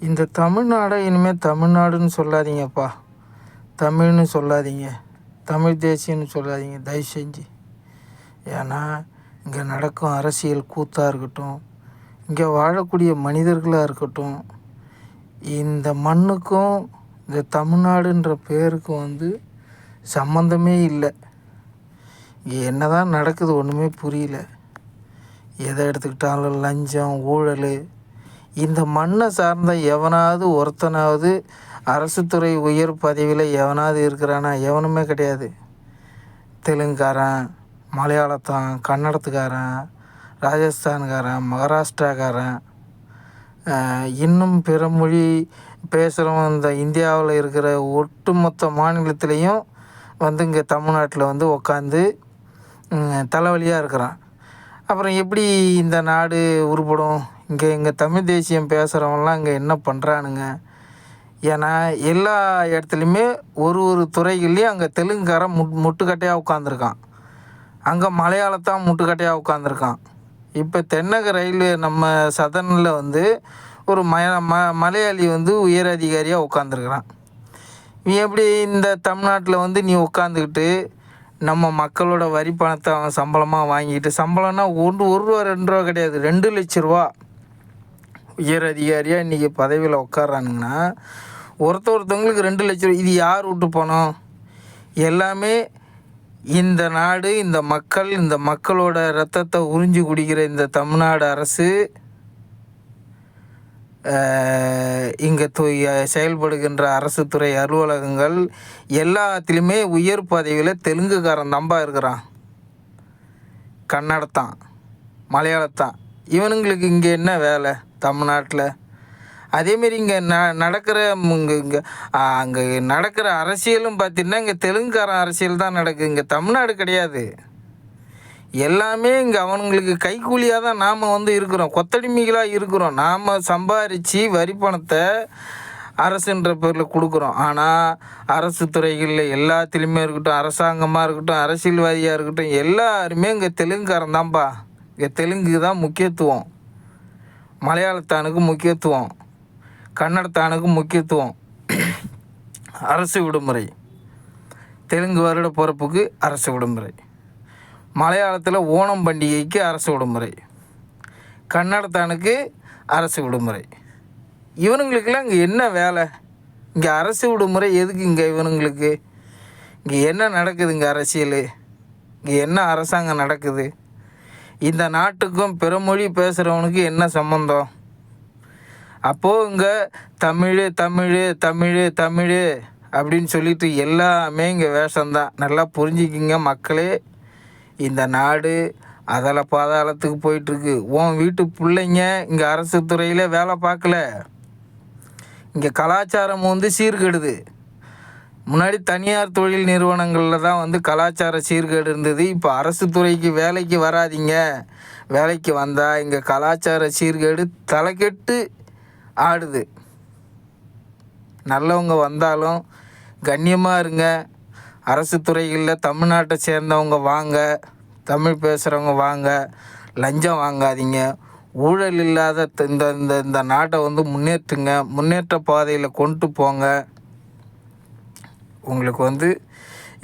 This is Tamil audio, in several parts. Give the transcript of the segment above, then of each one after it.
இந்த தமிழ்நாடை இனிமேல் தமிழ்நாடுன்னு சொல்லாதீங்கப்பா. தமிழ்னு சொல்லாதீங்க. தமிழ் தேசியம்னு சொல்லாதீங்க தயவு செஞ்சு. ஏன்னா இங்கே நடக்கும் அரசியல் கூத்தாக இருக்கட்டும், இங்கே வாழக்கூடிய மனிதர்களாக இருக்கட்டும், இந்த மண்ணுக்கும் இந்த தமிழ்நாடுன்ற பேருக்கும் சம்மந்தமே இல்லை. இங்கே என்ன தான் நடக்குது ஒன்றுமே புரியல. எதை எடுத்துக்கிட்டாலும் லஞ்சம், ஊழல். இந்த மண்ணை சார்ந்த எவனாவது ஒருத்தனாவது அரசு துறை உயர் பதவியில் எவனாவது இருக்கிறானா? எவனுமே கிடையாது. தெலுங்குக்காரன், மலையாளத்தான், கன்னடத்துக்காரன், ராஜஸ்தான்காரன், மகாராஷ்டிராக்காரன், இன்னும் பிற மொழி பேசுகிறவன் இந்த இந்தியாவில் இருக்கிற ஒட்டுமொத்த மாநிலத்திலையும் இங்கே தமிழ்நாட்டில் உட்காந்து தலைவலியாக இருக்கிறான். அப்புறம் எப்படி இந்த நாடு உருப்படும்? இங்கே தமிழ் தேசியம் பேசுகிறவங்களாம் இங்கே என்ன பண்ணுறானுங்க? ஏன்னா எல்லா இடத்துலையுமே ஒரு துறைகள்லேயும் அங்கே தெலுங்குக்காரன் முட்டுக்கட்டையாக உட்காந்துருக்கான், அங்கே மலையாளத்தான் முட்டுக்கட்டையாக உட்காந்துருக்கான். இப்போ தென்னக ரயில்வே நம்ம சதனில் ஒரு மலையாளி உயர் அதிகாரியாக உட்காந்துருக்குறான். நீ எப்படி இந்த தமிழ்நாட்டில் நீ உட்காந்துக்கிட்டு நம்ம மக்களோட வரி பணத்தை அவன் சம்பளமாக வாங்கிட்டு, சம்பளம்னா ஒரு ரூபா 2 ரூபா கிடையாது, 2 லட்ச ரூபா உயர் அதிகாரியாக இன்றைக்கி பதவியில் உட்காரானுங்கன்னா ஒருத்தவங்களுக்கு 2 லட்ச ரூபா. இது யார் விட்டு போனோம்? எல்லாமே இந்த நாடு, இந்த மக்கள், இந்த மக்களோட ரத்தத்தை உறிஞ்சி குடிக்கிற இந்த தமிழ்நாடு அரசு இங்கே செயல்படுகின்ற அரசு துறை அலுவலகங்கள் எல்லாத்துலேயுமே உயர் பதவியில் தெலுங்குக்காரன் நம்பா இருக்கிறான், கன்னடத்தான், மலையாளத்தான். இவனுங்களுக்கு இங்கே என்ன வேலை தமிழ்நாட்டில்? அதேமாரி இங்கே நடக்கிற அங்கே நடக்கிற அரசியலும் பார்த்திங்கன்னா இங்கே தெலுங்குக்காரன் அரசியல் தான் நடக்குது. இங்கே தமிழ்நாடு கிடையாது. எல்லாமே இங்கே அவனுங்களுக்கு கைக்கூலியாக தான் நாம் இருக்கிறோம், கொத்தடிமைகளாக இருக்கிறோம். நாம் சம்பாரித்து வரி பணத்தை அரசுன்ற பேரில் கொடுக்குறோம். ஆனால் அரசு துறைகளில் எல்லாத்துலேயுமே இருக்கட்டும், அரசாங்கமாக இருக்கட்டும், அரசியல்வாதியாக இருக்கட்டும், எல்லாருமே இங்கே தெலுங்குக்காரன் தான்ப்பா. இங்கே தெலுங்கு தான் முக்கியத்துவம், மலையாளத்தானுக்கு முக்கியத்துவம், கன்னடத்தானுக்கு முக்கியத்துவம். அரசு விடுமுறை, தெலுங்கு வருட பிறப்புக்கு அரசு விடுமுறை, மலையாளத்தில் ஓணம் பண்டிகைக்கு அரசு விடுமுறை, கன்னடத்தானுக்கு அரசு விடுமுறை. இவனுங்களுக்கெல்லாம் இங்கே என்ன வேலை? இங்கே அரசு விடுமுறை எதுக்கு? இங்கே இவனுங்களுக்கு இங்கே என்ன நடக்குது? இங்கே அரசியல், இங்கே என்ன அரசாங்கம் நடக்குது? இந்த நாட்டுக்கும் பிற மொழி பேசுகிறவனுக்கு என்ன சம்மந்தம்? அப்போது இங்கே தமிழ் தமிழ் தமிழ் தமிழ் அப்படின்னு சொல்லிட்டு எல்லாமே இங்கே வேஷம்தான். நல்லா புரிஞ்சுக்கிங்க மக்களே. இந்த நாடு அதல பாதாளத்துக்கு போயிட்டுருக்கு. உன் வீட்டு பிள்ளைங்க இங்கே அரசு துறையில் வேலை பார்க்கல. இங்கே கலாச்சாரம் சீர்கெடுது. முன்னாடி தனியார் தொழில் நிறுவனங்களில் தான் கலாச்சார சீர்கேடு இருந்தது. இப்போ அரசு துறைக்கு வேலைக்கு வராதிங்க, வேலைக்கு வந்தால் இங்கே கலாச்சார சீர்கேடு தலைக்கெட்டு ஆடுது. நல்லவங்க வந்தாலும் கண்ணியமாக இருங்க. அரசு துறைகளில் தமிழ்நாட்டை சேர்ந்தவங்க வாங்க, தமிழ் பேசுகிறவங்க வாங்க, லஞ்சம் வாங்காதீங்க, ஊழல் இல்லாத இந்த இந்த இந்த நாட்டை முன்னேற்றுங்க, முன்னேற்ற பாதையில் கொண்டு போங்க. உங்களுக்கு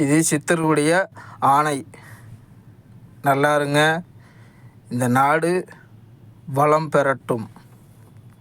இது சித்தர்களுடைய ஆணை. நல்லா இருங்க. இந்த நாடு வளம் பெறட்டும்.